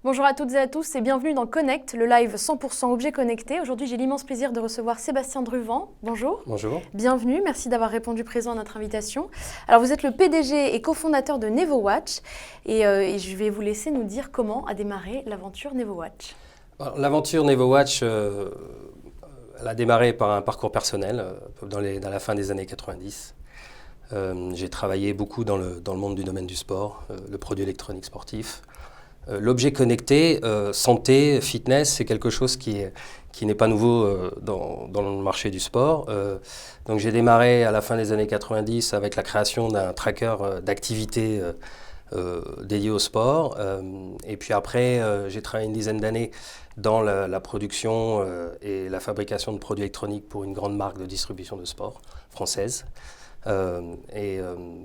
Bonjour à toutes et à tous et bienvenue dans Connect, le live 100% objet connecté. Aujourd'hui, j'ai l'immense plaisir de recevoir Sébastien Druvant. Bonjour. Bonjour. Bienvenue, merci d'avoir répondu présent à notre invitation. Alors, vous êtes le PDG et cofondateur de NevoWatch et je vais vous laisser nous dire comment a démarré l'aventure NevoWatch. L'aventure NevoWatch, elle a démarré par un parcours personnel dans la fin des années 90. J'ai travaillé beaucoup dans le monde du domaine du sport, le produit électronique sportif. L'objet connecté, santé, fitness, c'est quelque chose qui n'est pas nouveau dans le marché du sport. Donc j'ai démarré à la fin des années 90 avec la création d'un tracker d'activité dédié au sport. Et puis après, j'ai travaillé une dizaine d'années dans la production et la fabrication de produits électroniques pour une grande marque de distribution de sport française. Il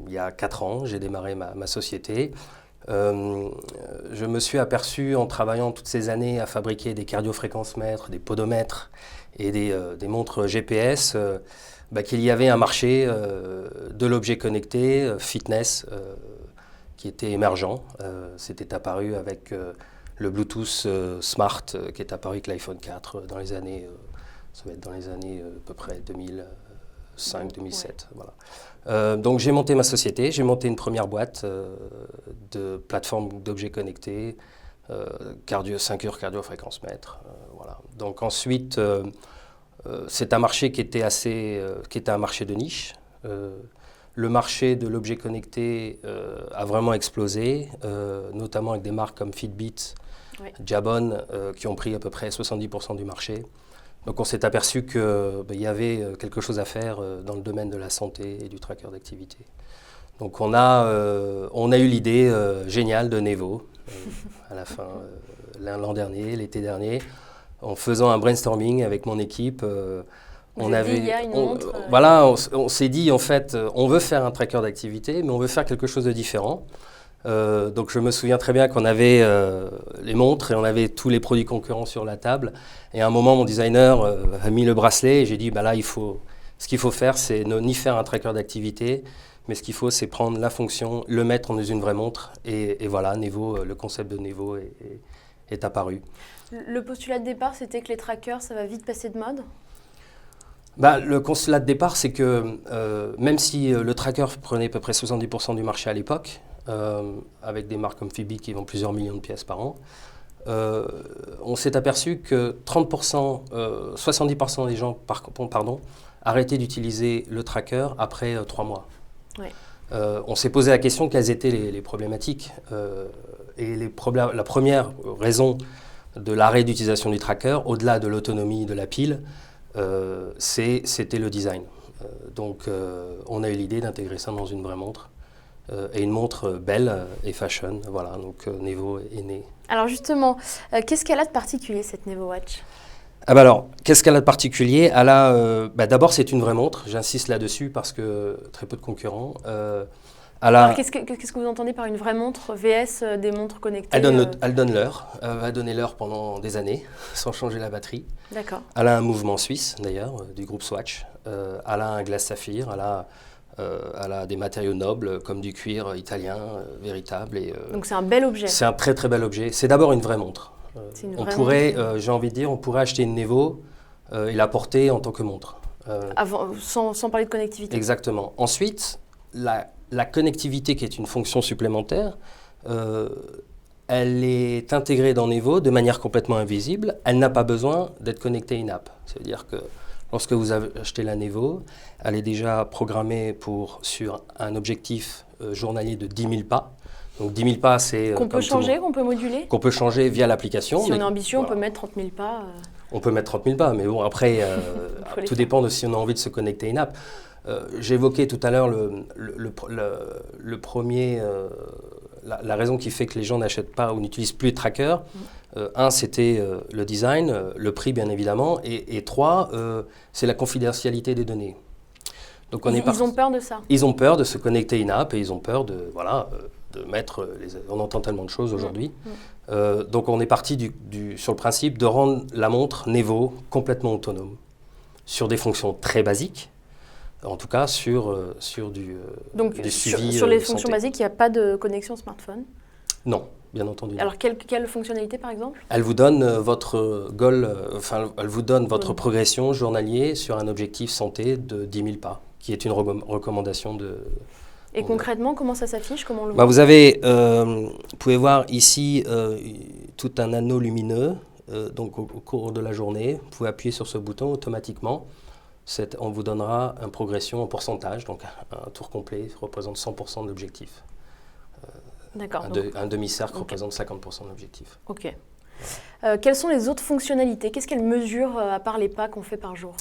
y a 4 ans, j'ai démarré ma société. Je me suis aperçu en travaillant toutes ces années à fabriquer des cardiofréquencemètres, des podomètres et des montres GPS qu'il y avait un marché de l'objet connecté, fitness, qui était émergent. C'était apparu avec le Bluetooth Smart qui est apparu avec l'iPhone 4 dans les années, ça va être dans les années à peu près 2005-2007. Ouais. Voilà. Donc j'ai monté ma société, j'ai monté une première boîte de plateforme d'objets connectés, 5 heures cardio-fréquencemètre. Voilà. Donc ensuite, c'est un marché qui était un marché de niche. Le marché de l'objet connecté a vraiment explosé, notamment avec des marques comme Fitbit, oui. Jabon, qui ont pris à peu près 70% du marché. Donc on s'est aperçu qu'il y avait quelque chose à faire dans le domaine de la santé et du tracker d'activité. Donc on a eu l'idée géniale de Nevo à la fin, l'an dernier, l'été dernier, en faisant un brainstorming avec mon équipe. On s'est dit en fait, on veut faire un tracker d'activité, mais on veut faire quelque chose de différent. Donc je me souviens très bien qu'on avait les montres et on avait tous les produits concurrents sur la table. Et à un moment, mon designer a mis le bracelet et j'ai dit, là, ce qu'il faut faire, c'est ni faire un tracker d'activité, mais ce qu'il faut, c'est prendre la fonction, le mettre dans une vraie montre. Et voilà, Nevo, le concept de Nevo est apparu. Le postulat de départ, c'était que les trackers, ça va vite passer de mode ? Le postulat de départ, c'est que même si le tracker prenait à peu près 70% du marché à l'époque, avec des marques comme Fitbit qui vendent plusieurs millions de pièces par an, on s'est aperçu que 70% des gens arrêtaient d'utiliser le tracker après 3 mois. Oui. On s'est posé la question quelles étaient les problématiques. La première raison de l'arrêt d'utilisation du tracker, au-delà de l'autonomie de la pile, c'était le design. Donc on a eu l'idée d'intégrer ça dans une vraie montre. Et une montre belle et fashion. Voilà, donc Nevo est né. Alors justement, qu'est-ce qu'elle a de particulier, cette NevoWatch ? Qu'est-ce qu'elle a de particulier ? D'abord, c'est une vraie montre. J'insiste là-dessus parce que très peu de concurrents. Alors, qu'est-ce que vous entendez par une vraie montre VS des montres connectées ? Elle donne l'heure. Elle a donné l'heure pendant des années, sans changer la batterie. D'accord. Elle a un mouvement suisse, d'ailleurs, du groupe Swatch. Elle a un glace saphir. Elle a des matériaux nobles comme du cuir italien véritable. Donc c'est un bel objet. C'est un très très bel objet. C'est d'abord une vraie montre. J'ai envie de dire, on pourrait acheter une Nevo et la porter en tant que montre. Sans parler de connectivité. Exactement. Ensuite, la connectivité qui est une fonction supplémentaire, elle est intégrée dans Nevo de manière complètement invisible. Elle n'a pas besoin d'être connectée in-app. C'est-à-dire que lorsque vous avez acheté la Nevo, elle est déjà programmée sur un objectif journalier de 10 000 pas. Donc 10 000 pas, c'est... Qu'on peut changer, qu'on peut moduler ? Qu'on peut changer via l'application. Si on est ambitieux, voilà. On peut mettre 30 000 pas. On peut mettre 30 000 pas, mais bon, après, tout dépend de si on a envie de se connecter in-app. J'évoquais tout à l'heure le premier... La raison qui fait que les gens n'achètent pas ou n'utilisent plus les trackers. C'était le design, le prix bien évidemment, et 3, c'est la confidentialité des données. Donc ils ont peur de ça. Ils ont peur de se connecter in-app et ils ont peur de mettre... on entend tellement de choses aujourd'hui. Donc on est parti sur le principe de rendre la montre Nevo complètement autonome sur des fonctions très basiques. En tout cas, sur du Donc, suivi sur les fonctions basiques, il n'y a pas de connexion smartphone ? Non. bien entendu. Alors, quelle fonctionnalité, par exemple? Elle vous donne votre goal, elle vous donne votre progression journalier sur un objectif santé de 10 000 pas, qui est une recommandation de... Et concrètement, comment ça s'affiche? Comment on le Bah, voit? vous pouvez voir ici tout un anneau lumineux. Donc au cours de la journée, vous pouvez appuyer sur ce bouton automatiquement. On vous donnera une progression en pourcentage, donc un tour complet représente 100% de l'objectif. D'accord. Un demi-cercle représente 50% de l'objectif. Ok. Quelles sont les autres fonctionnalités? Qu'est-ce qu'elles mesurent à part les pas qu'on fait par jour?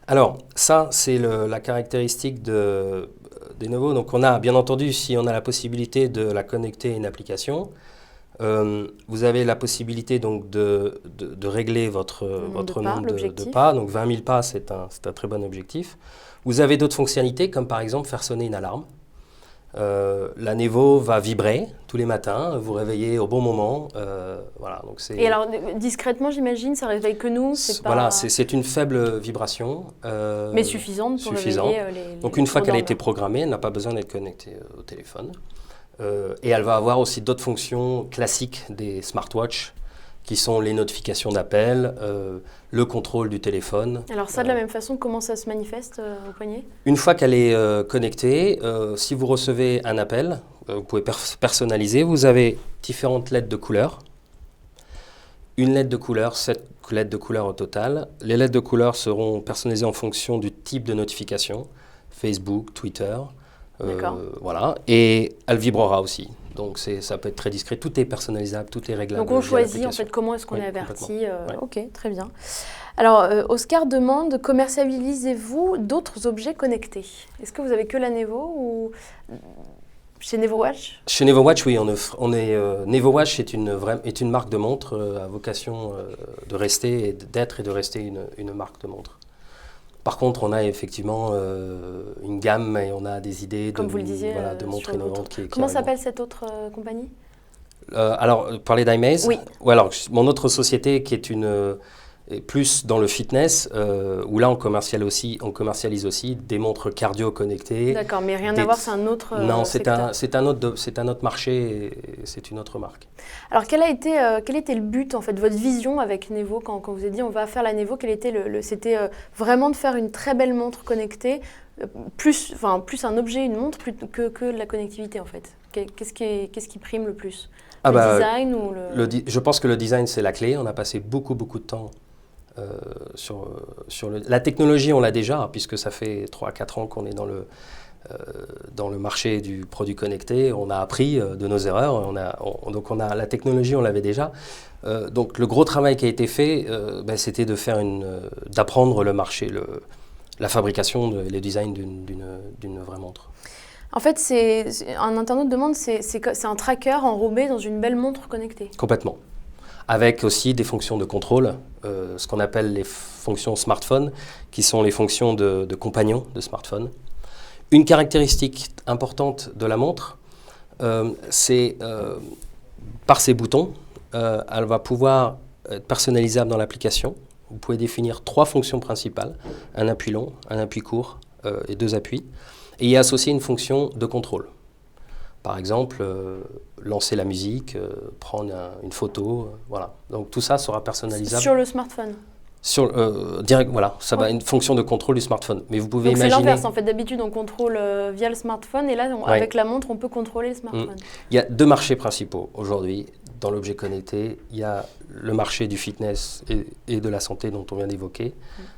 Alors, ça, c'est la caractéristique des Nevo. Donc, on a, bien entendu, si on a la possibilité de la connecter à une application, vous avez la possibilité donc de régler votre nombre de pas. Donc, 20 000 pas, c'est un très bon objectif. Vous avez d'autres fonctionnalités, comme par exemple faire sonner une alarme. La Nevo va vibrer tous les matins, vous réveillez au bon moment. Voilà, donc et alors, discrètement, j'imagine, ça réveille que nous? Voilà, c'est une faible vibration. Mais suffisante pour réveiller donc une fois qu'elle a été programmée, elle n'a pas besoin d'être connectée au téléphone. Et elle va avoir aussi d'autres fonctions classiques des smartwatches, qui sont les notifications d'appel, le contrôle du téléphone. Alors ça, de la même façon, comment ça se manifeste au poignet? Une fois qu'elle est connectée, si vous recevez un appel, vous pouvez personnaliser. Vous avez différentes lettres de couleur. Une lettre de couleur, 7 lettres de couleur au total. Les lettres de couleur seront personnalisées en fonction du type de notification, Facebook, Twitter. Voilà. Et elle vibrera aussi. Donc ça peut être très discret. Tout est personnalisable, tout est réglable. Donc on choisit en fait comment est-ce qu'on est averti. Ok, très bien. Alors Oscar demande, commercialisez-vous d'autres objets connectés? Est-ce que vous avez que la Nevo ou chez NevoWatch? Chez NevoWatch, oui. NevoWatch est une marque de montre à vocation de rester, d'être et de rester une marque de montre. Par contre, on a effectivement une gamme et on a des idées comme vous le disiez, de montres innovantes. Comment s'appelle cette autre compagnie? Alors, parler d'iMaze. Oui. Ou alors, mon autre société qui est plus dans le fitness, où là on commercialise aussi des montres cardio connectées. D'accord, mais rien à voir, c'est un autre Non, secteur. c'est un autre marché, et c'est une autre marque. Alors quel était le but en fait, votre vision avec Nevo quand vous avez dit on va faire la Nevo? Quel était c'était vraiment de faire une très belle montre connectée, plus un objet, une montre, plutôt que de la connectivité en fait. Qu'est-ce qui prime le plus? Design ou je pense que le design c'est la clé. On a passé beaucoup de temps sur la technologie, on l'a déjà, puisque ça fait 3-4 ans qu'on est dans le marché du produit connecté. On a appris de nos erreurs, donc la technologie, on l'avait déjà. Donc le gros travail qui a été fait, c'était d'apprendre le marché, la fabrication et le design d'une vraie montre. En fait, un internaute demande, c'est un tracker enrobé dans une belle montre connectée. Complètement. Avec aussi des fonctions de contrôle, ce qu'on appelle les fonctions smartphone, qui sont les fonctions de compagnons de smartphone. Une caractéristique importante de la montre, c'est par ses boutons, elle va pouvoir être personnalisable dans l'application. Vous pouvez définir 3 fonctions principales, un appui long, un appui court et 2 appuis. Et y associer une fonction de contrôle. Par exemple, lancer la musique, prendre une photo, voilà. Donc tout ça sera personnalisable. Sur le smartphone? Direct, voilà, ça va une fonction de contrôle du smartphone. Mais vous pouvez imaginer... c'est l'inverse en fait. D'habitude, on contrôle via le smartphone et là, avec la montre, on peut contrôler le smartphone. Il y a 2 marchés principaux aujourd'hui dans l'objet connecté. Il y a le marché du fitness et de la santé dont on vient d'évoquer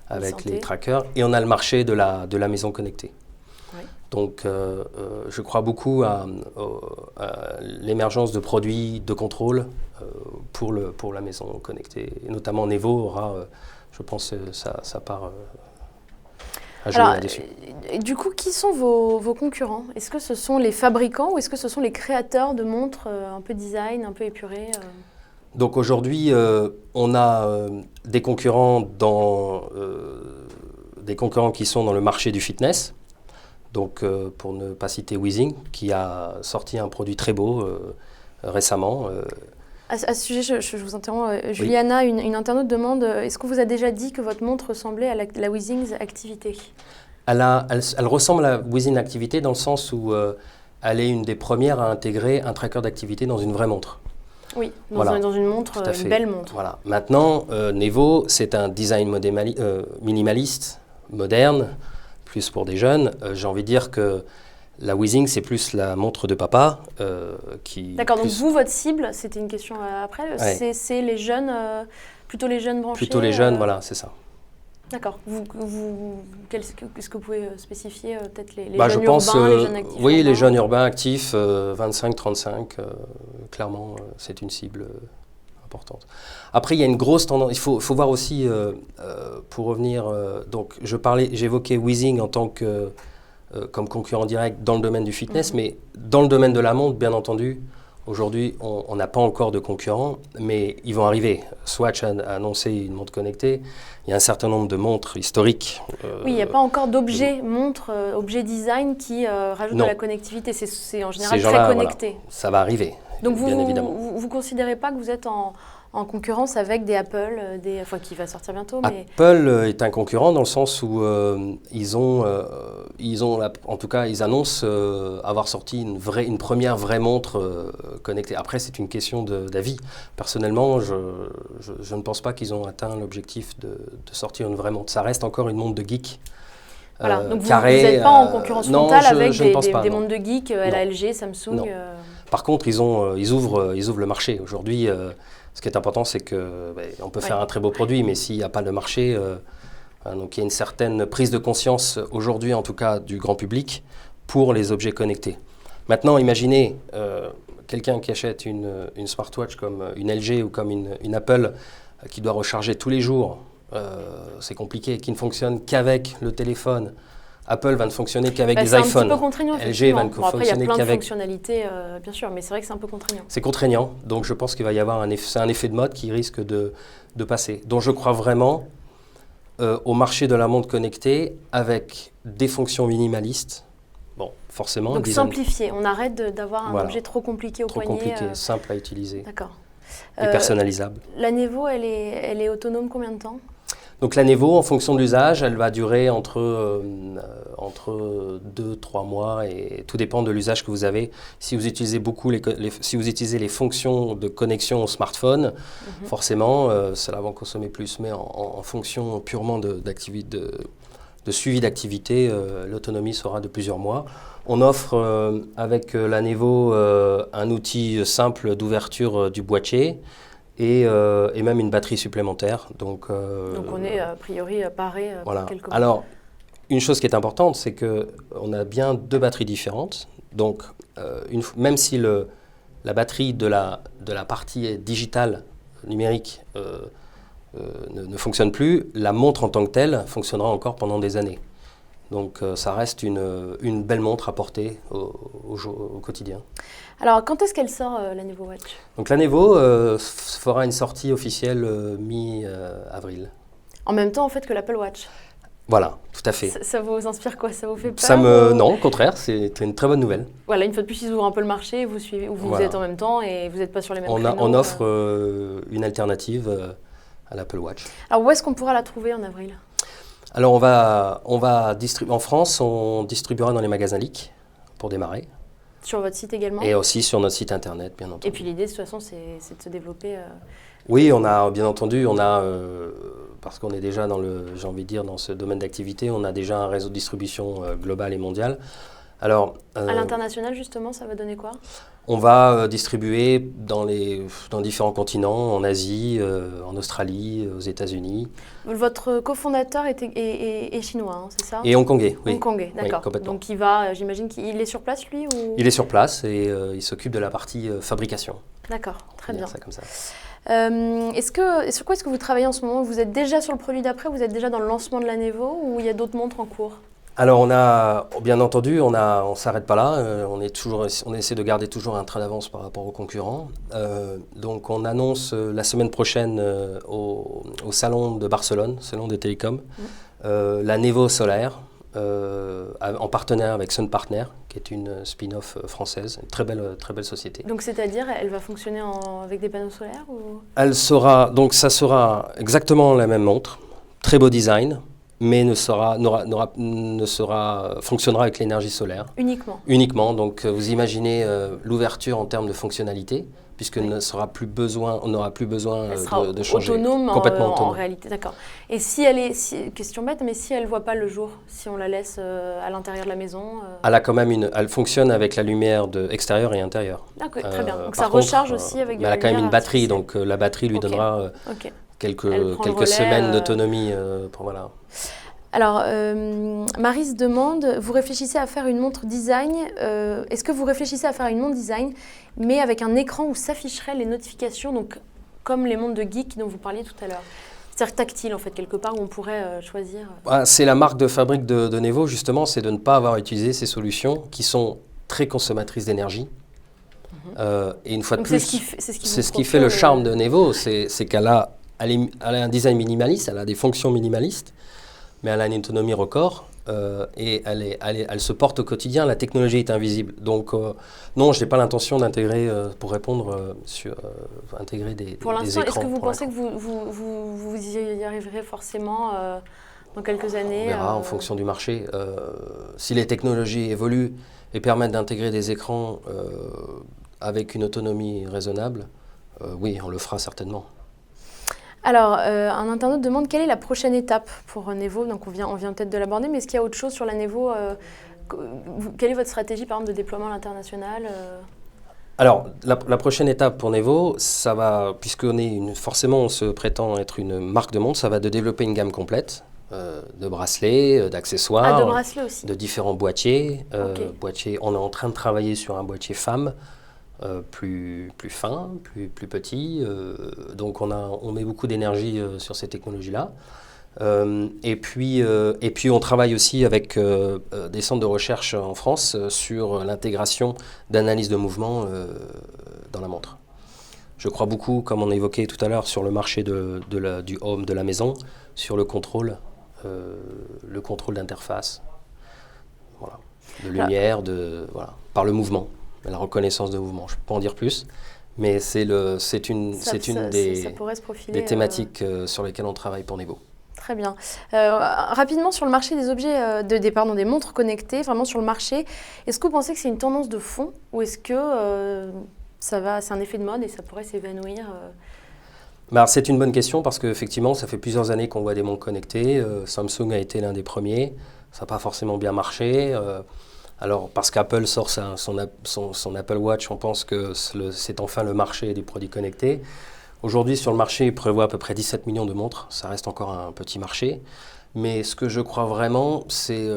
avec les trackers. Et on a le marché de la maison connectée. Oui. Donc, je crois beaucoup à l'émergence de produits de contrôle pour la maison connectée. Et notamment, Nevo aura, je pense, sa part à jouer là-dessus. Du coup, qui sont vos concurrents? Est-ce que ce sont les fabricants ou est-ce que ce sont les créateurs de montres un peu design, un peu épurées? Donc aujourd'hui, on a des concurrents qui sont dans le marché du fitness. Donc, pour ne pas citer Weezing, qui a sorti un produit très beau récemment. À ce sujet, je vous interromps. Juliana, oui. Une internaute demande, est-ce qu'on vous a déjà dit que votre montre ressemblait à la Weezing Activité? Elle ressemble à la Weezing Activité dans le sens où elle est une des premières à intégrer un tracker d'activité dans une vraie montre. Oui, Voilà. dans une montre, Tout à fait. une belle montre. Voilà. Maintenant, Nevo, c'est un design minimaliste, moderne, plus pour des jeunes. J'ai envie de dire que la Weezing, c'est plus la montre de papa. Qui D'accord, donc plus- vous, votre cible, c'était une question après, Ouais. c'est les jeunes, plutôt les jeunes branchés. Plutôt les jeunes, voilà, c'est ça. D'accord. Est-ce que vous pouvez spécifier peut-être les Bah, jeunes je pense, urbains, les jeunes actifs oui, les urbains jeunes urbains actifs, 25-35, clairement, c'est une cible importante. Après, il y a une grosse tendance, il faut voir aussi, pour revenir, donc j'évoquais Weezing en tant que, comme concurrent direct dans le domaine du fitness, mais dans le domaine de la montre, bien entendu, aujourd'hui, on n'a pas encore de concurrents, mais ils vont arriver. Swatch a annoncé une montre connectée. Il y a un certain nombre de montres historiques. Oui, il n'y a pas encore d'objet montre, objet design qui rajoute de la connectivité. C'est en général très connecté. Voilà, ça va arriver, donc bien évidemment. Vous considérez pas que vous êtes en concurrence avec des Apple, enfin qui va sortir bientôt, mais Apple est un concurrent dans le sens où ils ont en tout cas, ils annoncent avoir sorti une première vraie montre connectée. Après, c'est une question d'avis. Personnellement, je ne pense pas qu'ils ont atteint l'objectif de sortir une vraie montre. Ça reste encore une montre de geek. voilà. Donc Carré, vous n'êtes pas en concurrence frontale avec des non. montres de geek, LG, Samsung. Par contre, ils ouvrent le marché. Aujourd'hui, ce qui est important, c'est que on peut faire un très beau produit, mais s'il n'y a pas de marché, donc il y a une certaine prise de conscience aujourd'hui, en tout cas du grand public, pour les objets connectés. Maintenant, imaginez quelqu'un qui achète une smartwatch comme une LG ou comme une Apple qui doit recharger tous les jours. C'est compliqué, qui ne fonctionne qu'avec le téléphone. Apple va ne fonctionner qu'avec des iPhones. C'est un petit peu contraignant, LG va ne après, il y a fonctionner plein de qu'avec... fonctionnalités, bien sûr, mais c'est vrai que c'est un peu contraignant. C'est contraignant, donc je pense qu'il va y avoir un effet de mode qui risque de passer. Donc je crois vraiment au marché de la montre connectée avec des fonctions minimalistes. Bon, forcément. Donc simplifier, on arrête d'avoir un objet trop compliqué au poignet. Trop compliqué, simple à utiliser. D'accord. Et personnalisable. La Nevo, elle est autonome combien de temps ? Donc la Nevo, en fonction de l'usage, elle va durer entre 2-3 mois et tout dépend de l'usage que vous avez. Si vous utilisez si vous utilisez les fonctions de connexion au smartphone, forcément, cela va consommer plus. Mais en fonction purement de suivi d'activité, l'autonomie sera de plusieurs mois. On offre avec la Nevo un outil simple d'ouverture du boîtier. Et même une batterie supplémentaire. Donc on est a priori paré voilà. pour quelques mois. Alors, une chose qui est importante, c'est qu'on a bien deux batteries différentes. Donc, même si la batterie de la partie digitale, numérique, ne fonctionne plus, la montre en tant que telle fonctionnera encore pendant des années. Donc ça reste une belle montre à porter au quotidien. Alors quand est-ce qu'elle sort la Nevo Watch ? Donc la Nevo fera une sortie officielle mi-avril. En même temps en fait que l'Apple Watch ? Voilà, tout à fait. Ça vous inspire quoi ? Ça vous fait peur Non, au contraire, c'est une très bonne nouvelle. Voilà, une fois de plus, ils ouvrent un peu le marché, vous suivez, ou vous êtes en même temps et vous n'êtes pas sur les mêmes créneaux. On offre une alternative à l'Apple Watch. Alors où est-ce qu'on pourra la trouver en avril ? Alors on va distribuer en France, on distribuera dans les magasins Leak pour démarrer. Sur votre site également ? Et aussi sur notre site internet, bien entendu. Et puis l'idée de toute façon, c'est de se développer. Oui, bien entendu, parce qu'on est déjà dans ce domaine d'activité, on a déjà un réseau de distribution global et mondial. Alors, à l'international justement, ça va donner quoi ? On va distribuer dans différents continents, en Asie, en Australie, aux États-Unis. Votre cofondateur est chinois, hein, c'est ça ? Et hongkongais, oui. Hongkongais, d'accord. Oui, donc j'imagine qu'il est sur place lui ou... Il est sur place et il s'occupe de la partie fabrication. D'accord, très bien. Ça comme ça. Sur quoi est-ce que vous travaillez en ce moment ? Vous êtes déjà sur le produit d'après ? Vous êtes déjà dans le lancement de la Nevo ou il y a d'autres montres en cours ? Alors bien entendu, on s'arrête pas là. On essaie de garder toujours un train d'avance par rapport aux concurrents. Donc on annonce la semaine prochaine au salon de Barcelone, salon des télécoms, la Nevo solaire, en partenaire avec Sun Partner, qui est une spin-off française, une très belle société. Donc c'est-à-dire, elle va fonctionner avec des panneaux solaires ou... Ça sera exactement la même montre, très beau design, mais fonctionnera avec l'énergie solaire. Uniquement. Uniquement. Donc vous imaginez l'ouverture en termes de fonctionnalité, puisqu'on n'aura plus besoin Elle sera de changer. Autonome Complètement autonome. en réalité, d'accord. Et si elle est, question bête, mais si elle ne voit pas le jour, si on la laisse à l'intérieur de la maison Elle a quand même elle fonctionne avec la lumière extérieure et intérieure. D'accord, très bien. Donc par ça contre, recharge aussi avec de mais la elle a quand même lumière une batterie, artificielle. donc la batterie lui donnera quelques relais, semaines d'autonomie. Voilà. Alors, Marie se demande, vous réfléchissez à faire une montre design, est-ce que vous réfléchissez à faire une montre design, mais avec un écran où s'afficheraient les notifications, donc comme les montres de geek dont vous parliez tout à l'heure? C'est-à-dire tactile, en fait, quelque part, où on pourrait choisir. C'est la marque de fabrique de Nevo, justement, c'est de ne pas avoir utilisé ces solutions qui sont très consommatrices d'énergie. Et une fois de Donc plus, c'est ce qui fait le charme de Nevo, c'est qu'elle a un design minimaliste, elle a des fonctions minimalistes, mais elle a une autonomie record et elle se porte au quotidien. La technologie est invisible. Donc non, je n'ai pas l'intention d'intégrer, pour répondre, intégrer des écrans. Pour l'instant, est-ce que vous pensez que vous y arriverez forcément dans quelques années? On verra en fonction du marché. Si les technologies évoluent et permettent d'intégrer des écrans avec une autonomie raisonnable, oui, on le fera certainement. Alors, un internaute demande quelle est la prochaine étape pour Nevo. Donc, on vient peut-être de l'aborder, mais est-ce qu'il y a autre chose sur la Nevo quelle est votre stratégie, par exemple, de déploiement à l'international Alors, la prochaine étape pour Nevo, ça va, forcément, on se prétend être une marque de montre, ça va de développer une gamme complète de bracelets, d'accessoires, de bracelets aussi. De différents boîtiers. Okay. On est en train de travailler sur un boîtier femme. Plus fin, plus petit. Donc on met beaucoup d'énergie sur ces technologies-là. Et puis on travaille aussi avec des centres de recherche en France sur l'intégration d'analyse de mouvement dans la montre. Je crois beaucoup, comme on a évoqué tout à l'heure, sur le marché du home, de la maison, sur le contrôle d'interface, voilà, de lumière, par le mouvement. La reconnaissance de mouvement, je ne peux pas en dire plus, mais c'est une des thématiques sur lesquelles on travaille pour Nevo. Très bien. Rapidement sur le marché des objets, des montres connectées, vraiment sur le marché, est-ce que vous pensez que c'est une tendance de fond ou est-ce que c'est un effet de mode et ça pourrait s'évanouir C'est une bonne question parce qu'effectivement, ça fait plusieurs années qu'on voit des montres connectées. Samsung a été l'un des premiers, ça n'a pas forcément bien marché. Alors, parce qu'Apple sort son Apple Watch, on pense que c'est enfin le marché des produits connectés. Aujourd'hui, sur le marché, il prévoit à peu près 17 millions de montres. Ça reste encore un petit marché. Mais ce que je crois vraiment, c'est,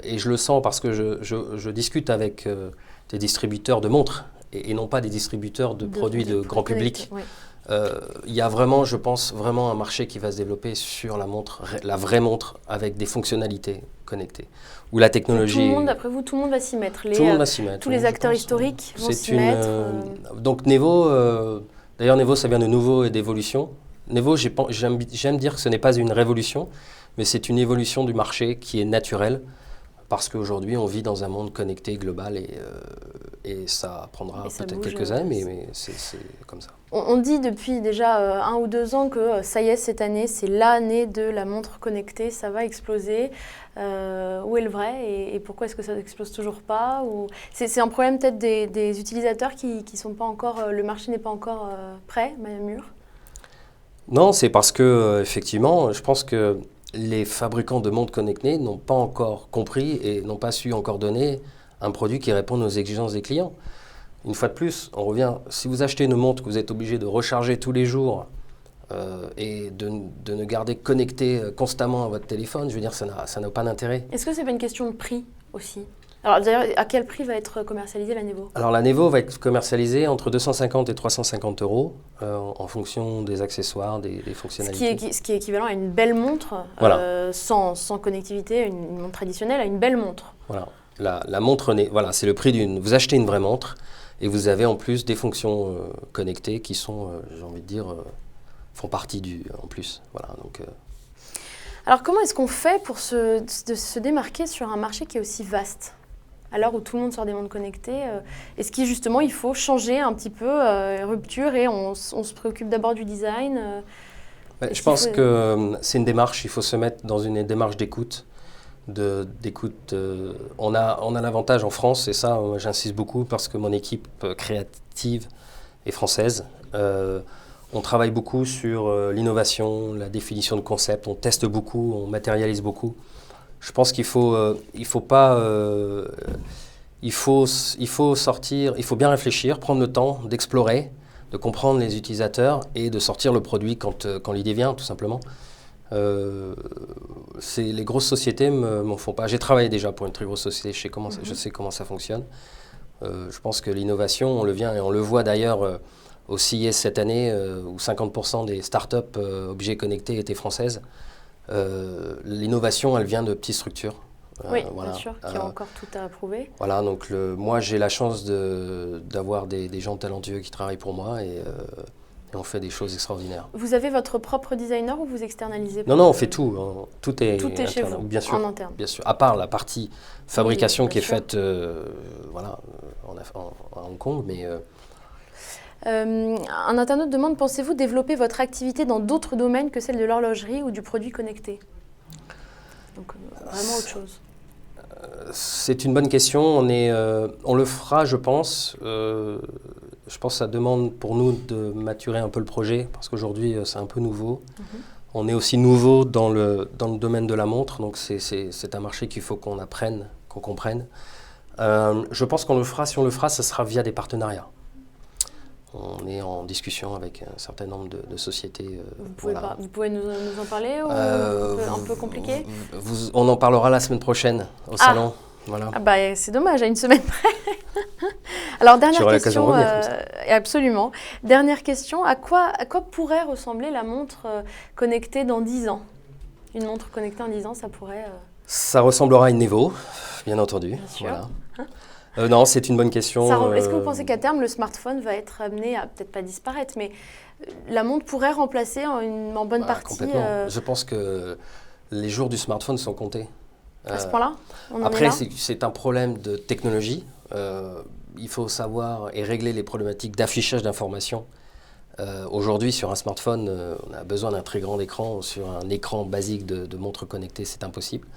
et je le sens parce que je discute avec des distributeurs de montres et non pas des distributeurs de produits de grand public. Oui. Il y a vraiment, je pense, vraiment un marché qui va se développer sur la montre, la vraie montre avec des fonctionnalités connectées. Où la technologie... D'après vous, tout le monde va s'y mettre. Tout le monde va s'y mettre. Tous les acteurs historiques vont s'y mettre. Donc Nevo, d'ailleurs Nevo, ça vient de nouveau et d'évolution. Nevo, j'aime dire que ce n'est pas une révolution, mais c'est une évolution du marché qui est naturelle. Parce qu'aujourd'hui, on vit dans un monde connecté, global, et ça prendra peut-être quelques années, mais c'est comme ça. On dit depuis déjà 1 ou 2 ans que ça y est, cette année, c'est l'année de la montre connectée, ça va exploser. Où est le vrai et pourquoi est-ce que ça n'explose toujours pas c'est un problème peut-être des utilisateurs qui sont pas encore, le marché n'est pas encore prêt, mûr? Non, c'est parce que, effectivement, je pense que les fabricants de montres connectées n'ont pas encore compris et n'ont pas su encore donner un produit qui réponde aux exigences des clients. Une fois de plus, on revient, si vous achetez une montre que vous êtes obligé de recharger tous les jours et de ne garder connecté constamment à votre téléphone, je veux dire, ça n'a pas d'intérêt. Est-ce que c'est pas une question de prix aussi? Alors d'ailleurs, à quel prix va être commercialisée la Nevo? Alors la Nevo va être commercialisée entre 250 et 350 € en fonction des accessoires, des fonctionnalités. Ce qui est équivalent à une belle montre, voilà. sans connectivité, une montre traditionnelle, à une belle montre. Voilà, la montre, voilà, c'est le prix d'une... Vous achetez une vraie montre et vous avez en plus des fonctions connectées qui sont, j'ai envie de dire, font partie en plus. Voilà, donc... Alors comment est-ce qu'on fait pour se démarquer sur un marché qui est aussi vaste ? À l'heure où tout le monde sort des montres connectées, est-ce qu'il justement il faut changer un petit peu, rupture, et on se préoccupe d'abord du design Je pense que c'est une démarche, il faut se mettre dans une démarche d'écoute. On a l'avantage en France, et ça j'insiste beaucoup parce que mon équipe créative est française. On travaille beaucoup sur l'innovation, la définition de concept, on teste beaucoup, on matérialise beaucoup. Je pense qu'il faut sortir, il faut bien réfléchir, prendre le temps d'explorer, de comprendre les utilisateurs et de sortir le produit quand l'idée vient, tout simplement. Les grosses sociétés m'en font pas. J'ai travaillé déjà pour une très grosse société, je sais comment ça fonctionne. Je pense que l'innovation, on le voit d'ailleurs au CIS cette année, où 50% des startups objets connectés étaient françaises. L'innovation, elle vient de petites structures. Oui, voilà. Bien sûr, qui ont encore tout à approuver. Voilà, donc moi j'ai la chance d'avoir des gens talentueux qui travaillent pour moi et on fait des choses extraordinaires. Vous avez votre propre designer ou vous externalisez? Non, on fait tout. Hein. Tout est chez vous, bien sûr, en interne. Bien sûr, à part la partie fabrication qui est faite à Hong Kong, mais... un internaute demande, pensez-vous développer votre activité dans d'autres domaines que celle de l'horlogerie ou du produit connecté? Donc vraiment autre chose. C'est une bonne question. On le fera, je pense. Je pense que ça demande pour nous de maturer un peu le projet parce qu'aujourd'hui c'est un peu nouveau. On est aussi nouveau dans le domaine de la montre, donc c'est un marché qu'il faut qu'on apprenne, qu'on comprenne. Je pense qu'on le fera. Si on le fera, ce sera via des partenariats. On est en discussion avec un certain nombre de sociétés. Vous pouvez nous en parler ou un peu compliqué? On en parlera la semaine prochaine au salon. Voilà. Ah bah, c'est dommage, à une semaine près. Alors, dernière question. Absolument. Dernière question, à quoi pourrait ressembler la montre connectée dans 10 ans? Une montre connectée en 10 ans, ça pourrait... Ça ressemblera à une Nevo, bien entendu. Bien sûr. Voilà. Non, c'est une bonne question. Est-ce que vous pensez qu'à terme, le smartphone va être amené à peut-être pas disparaître, mais la montre pourrait remplacer en bonne partie complètement. Je pense que les jours du smartphone sont comptés. À ce point-là? Après, c'est un problème de technologie. Il faut savoir et régler les problématiques d'affichage d'informations. Aujourd'hui, sur un smartphone, on a besoin d'un très grand écran. Sur un écran basique de montre connectée, c'est impossible.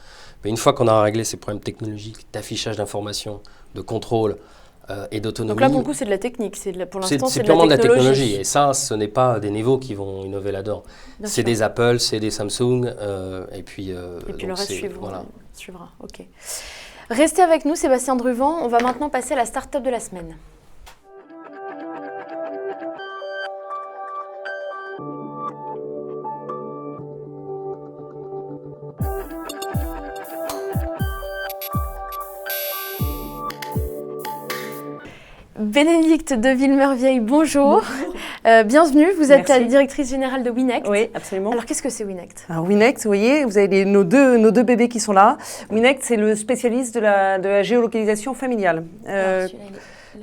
Mais une fois qu'on a réglé ces problèmes technologiques d'affichage d'informations, de contrôle et d'autonomie... Donc là, pour le coup, c'est de la technique. Pour l'instant, c'est purement de la technologie. Et ça, ce n'est pas des Nevo qui vont innover là-dedans. C'est des Apple, c'est des Samsung. Et puis le reste suivra. OK. Restez avec nous, Sébastien Druvant. On va maintenant passer à la start-up de la semaine. Bénédicte de Villemervieille, bonjour. Bienvenue, vous êtes la directrice générale de Winect. Oui, absolument. Alors, qu'est-ce que c'est Winect? Alors, Winect, vous voyez, vous avez nos deux bébés qui sont là. Winect, c'est le spécialiste de la géolocalisation familiale.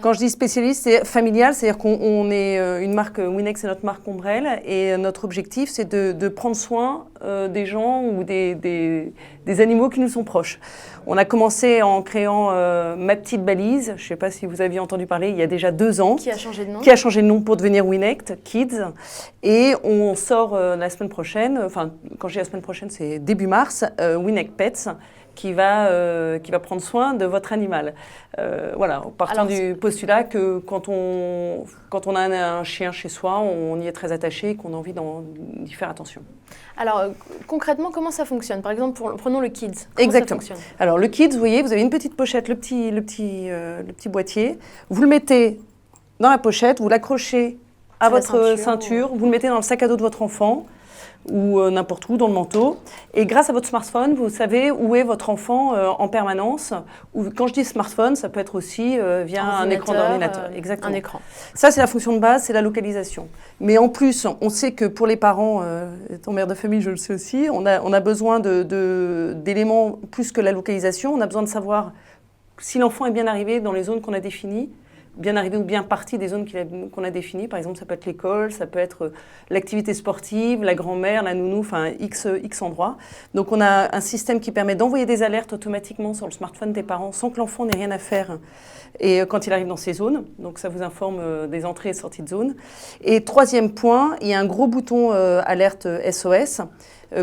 Quand je dis spécialiste, c'est familial, c'est-à-dire qu'on est une marque, Winect, c'est notre marque ombrelle, et notre objectif, c'est de prendre soin des gens ou des animaux qui nous sont proches. On a commencé en créant Ma Petite Balise, je ne sais pas si vous aviez entendu parler, il y a déjà 2 ans. Qui a changé de nom. Qui a changé de nom pour devenir Winect Kids. Et on sort la semaine prochaine, enfin, quand je dis la semaine prochaine, c'est début mars, Winect Pets, qui va prendre soin de votre animal. Voilà, partant du postulat que quand on a un chien chez soi, on y est très attaché et qu'on a envie d'y faire attention. Alors, concrètement, comment ça fonctionne? Par exemple, prenons le Kids. Exactement. Alors, le Kids, vous voyez, vous avez une petite pochette, le petit boîtier. Vous le mettez dans la pochette, vous l'accrochez à votre ceinture, vous le mettez dans le sac à dos de votre enfant ou n'importe où, dans le manteau. Et grâce à votre smartphone, vous savez où est votre enfant en permanence. Ou, quand je dis smartphone, ça peut être aussi via un écran d'ordinateur. Exactement. Un écran. Ça, c'est la fonction de base, c'est la localisation. Mais en plus, on sait que pour les parents, étant mère de famille, je le sais aussi, on a besoin d'éléments plus que la localisation. On a besoin de savoir si l'enfant est bien arrivé dans les zones qu'on a définies, bien arrivé ou bien parti des zones qu'on a définies. Par exemple, ça peut être l'école, ça peut être l'activité sportive, la grand-mère, la nounou, enfin X endroits. Donc on a un système qui permet d'envoyer des alertes automatiquement sur le smartphone des parents sans que l'enfant n'ait rien à faire. Et quand il arrive dans ces zones, donc ça vous informe des entrées et sorties de zone. Et troisième point, il y a un gros bouton alerte SOS.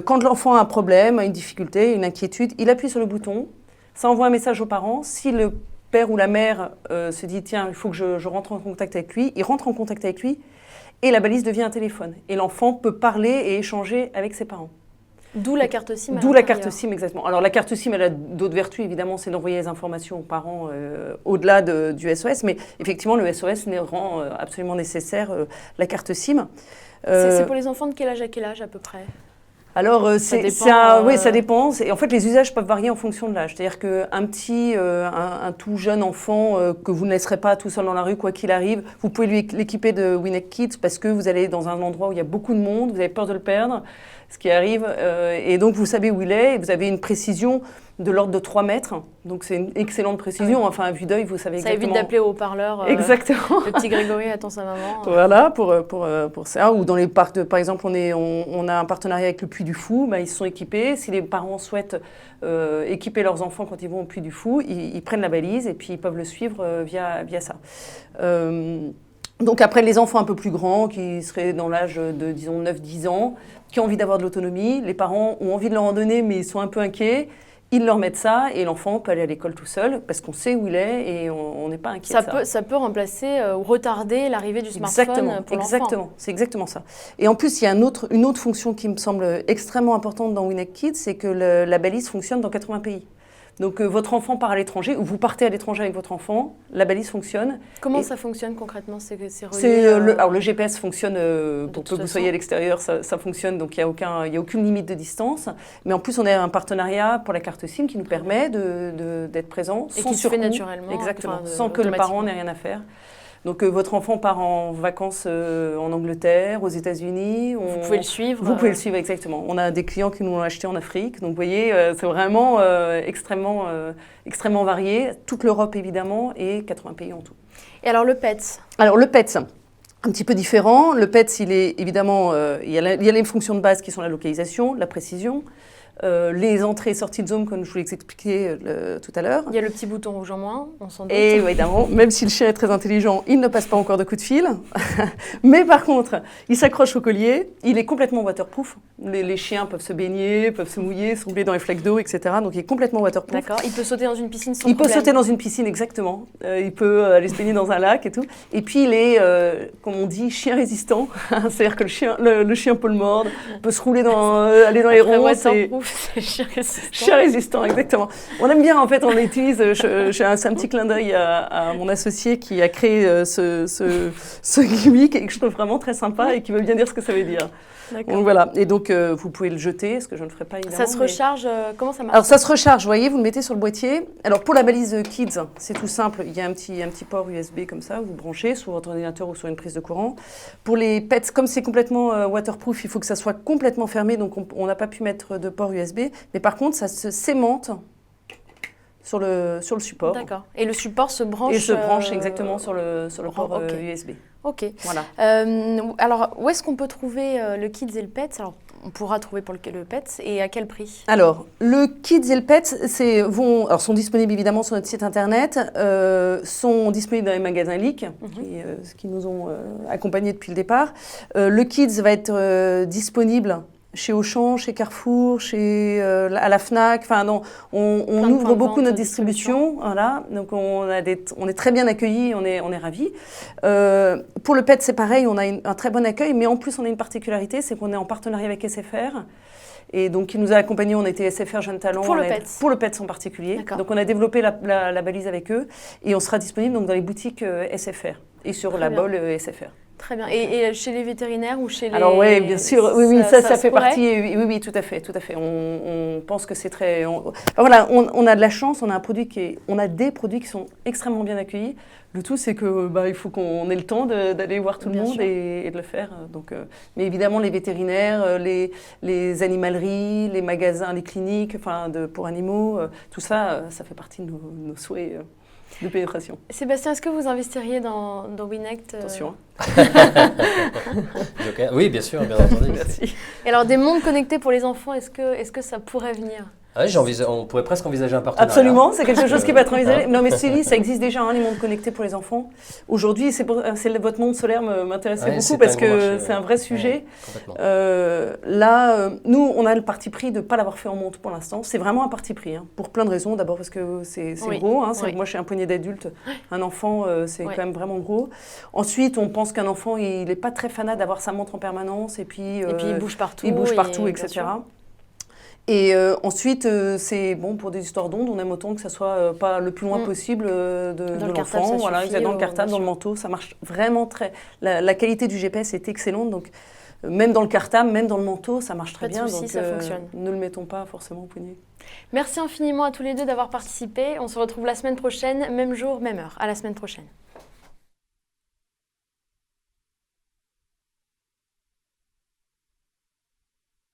Quand l'enfant a un problème, a une difficulté, une inquiétude, il appuie sur le bouton, ça envoie un message aux parents. Si père ou la mère se dit tiens, il faut que je rentre en contact avec lui, il rentre en contact avec lui et la balise devient un téléphone. Et l'enfant peut parler et échanger avec ses parents. D'où la carte SIM. D'où la carte SIM, exactement. Alors la carte SIM, elle a d'autres vertus, évidemment, c'est d'envoyer les informations aux parents au-delà du SOS, mais effectivement, le SOS rend absolument nécessaire la carte SIM. C'est pour les enfants de quel âge à quel âge à peu près? Alors, oui, ça dépend. En fait, les usages peuvent varier en fonction de l'âge. C'est-à-dire qu'un tout jeune enfant que vous ne laisserez pas tout seul dans la rue, quoi qu'il arrive, vous pouvez l'équiper de Winect Kids parce que vous allez dans un endroit où il y a beaucoup de monde, vous avez peur de le perdre, ce qui arrive, et donc vous savez où il est, et vous avez une précision de l'ordre de 3 mètres. Donc c'est une excellente précision. Enfin, à vue d'œil, vous savez exactement. Ça évite d'appeler au haut-parleur. Exactement. Le petit Grégory attend sa maman. Voilà, pour ça. Ou dans les parcs, par exemple, on a un partenariat avec le Puy du Fou. Ils se sont équipés. Si les parents souhaitent équiper leurs enfants quand ils vont au Puy du Fou, ils prennent la balise et puis ils peuvent le suivre via ça. Donc après, les enfants un peu plus grands, qui seraient dans l'âge de, disons, 9-10 ans, qui ont envie d'avoir de l'autonomie, les parents ont envie de leur en donner, mais ils sont un peu inquiets. Ils leur mettent ça et l'enfant peut aller à l'école tout seul parce qu'on sait où il est et on n'est pas inquiet de ça. Ça peut remplacer ou retarder l'arrivée du smartphone pour l'enfant. Exactement, c'est exactement ça. Et en plus, il y a une autre fonction qui me semble extrêmement importante dans Winect Kids, c'est que la balise fonctionne dans 80 pays. Donc votre enfant part à l'étranger ou vous partez à l'étranger avec votre enfant, la balise fonctionne. Comment ça fonctionne concrètement? C'est relié alors le GPS fonctionne pour que vous soyez à l'extérieur, ça fonctionne, donc il n'y a aucune limite de distance. Mais en plus, on a un partenariat pour la carte SIM qui nous permet d'être présent sans surcoût. Et qui se fait naturellement. Exactement, sans que le parent n'ait rien à faire. Donc votre enfant part en vacances en Angleterre, aux États-Unis. Vous pouvez le suivre. Vous pouvez le suivre, exactement. On a des clients qui nous l'ont acheté en Afrique. Donc vous voyez, c'est vraiment extrêmement varié. Toute l'Europe évidemment et 80 pays en tout. Et alors le PETS? Alors le PETS, un petit peu différent. Le PETS, il est évidemment, il y a les fonctions de base qui sont la localisation, la précision. Les entrées et sorties de zone, comme je vous l'ai expliqué tout à l'heure. Il y a le petit bouton rouge en moins, on s'en doute. Et évidemment, même si le chien est très intelligent, il ne passe pas encore de coup de fil. Mais par contre, il s'accroche au collier, il est complètement waterproof. Les chiens peuvent se baigner, peuvent se mouiller, se rouler dans les flaques d'eau, etc. Donc il est complètement waterproof. D'accord, il peut sauter dans une piscine sans problème. Il peut sauter dans une piscine, exactement. Il peut aller se baigner dans un lac et tout. Et puis il est, comme on dit, chien résistant. C'est-à-dire que le chien peut le mordre, peut se rouler aller dans les ronds. C'est chien résistant. Chien résistant, exactement. On aime bien, en fait, on l'utilise. C'est un petit clin d'œil à mon associé qui a créé ce gimmick et que je trouve vraiment très sympa et qui veut bien dire ce que ça veut dire. Donc voilà. Et donc, vous pouvez le jeter, ce que je ne ferai pas évidemment. Ça se recharge, comment ça marche? Alors, ça se recharge, vous voyez, vous le mettez sur le boîtier. Alors, pour la balise Kids, c'est tout simple. Il y a un petit port USB comme ça, vous branchez sur votre ordinateur ou sur une prise de courant. Pour les PETS, comme c'est complètement waterproof, il faut que ça soit complètement fermé, donc on n'a pas pu mettre de port USB. Mais par contre, ça se sémente sur le support. D'accord. Et le support se branche. Et se branche exactement sur le port USB. Ok. Voilà. Alors, où est-ce qu'on peut trouver le Kids et le PETS? Alors, on pourra trouver pour le PETS et à quel prix? Alors, le Kids et le PETS sont disponibles évidemment sur notre site internet, sont disponibles dans les magasins Leek, qui nous ont accompagnés depuis le départ. Le Kids va être disponible chez Auchan, chez Carrefour, à la Fnac. Enfin, non, on ouvre beaucoup notre distribution. Voilà, donc on est très bien accueillis, on est ravis. Pour le PET, c'est pareil, on a un très bon accueil, mais en plus, on a une particularité, c'est qu'on est en partenariat avec SFR. Et donc, il nous a accompagnés, on était SFR Jeunes Talents. Pour le PET. Pour le PET en particulier. Donc, on a développé la balise avec eux et on sera disponible donc, dans les boutiques SFR et sur la bol SFR. Très bien. Et chez les vétérinaires ou chez les... Alors oui, bien sûr, oui, ça fait partie. Oui, tout à fait. On pense que c'est très. Voilà, on a de la chance, on a des produits qui sont extrêmement bien accueillis. Le tout, c'est que il faut qu'on ait le temps d'aller voir tout le monde et de le faire. Donc, mais évidemment, les vétérinaires, les animaleries, les magasins, les cliniques, pour animaux, tout ça, ça fait partie de nos souhaits. De pénétration. Sébastien, est-ce que vous investiriez dans Winect Attention. Oui, bien sûr, bien entendu. Merci. Et alors, des mondes connectés pour les enfants, est-ce que ça pourrait venir? Ah oui, on pourrait presque envisager un partenariat. Absolument, c'est quelque chose qui peut être envisagé. Non, mais Célie, ça existe déjà, les montres connectées pour les enfants. Aujourd'hui, votre monde solaire m'intéressait beaucoup parce que c'est un vrai sujet. Nous, on a le parti pris de ne pas l'avoir fait en montre pour l'instant. C'est vraiment un parti pris, pour plein de raisons. D'abord parce que c'est gros. Moi, je suis un poignet d'adultes. Un enfant, c'est quand même vraiment gros. Ensuite, on pense qu'un enfant, il n'est pas très fanat d'avoir sa montre en permanence. Et puis il bouge partout. Il bouge partout, etc. Et ensuite, c'est bon pour des histoires d'ondes. On aime autant que ça soit pas le plus loin possible de l'enfant. Voilà, dans le cartable, dans le manteau, ça marche vraiment très. La qualité du GPS est excellente, donc même dans le cartable, même dans le manteau, ça marche très bien. Donc ça fonctionne. Ne le mettons pas forcément au poignet. Merci infiniment à tous les deux d'avoir participé. On se retrouve la semaine prochaine, même jour, même heure. À la semaine prochaine.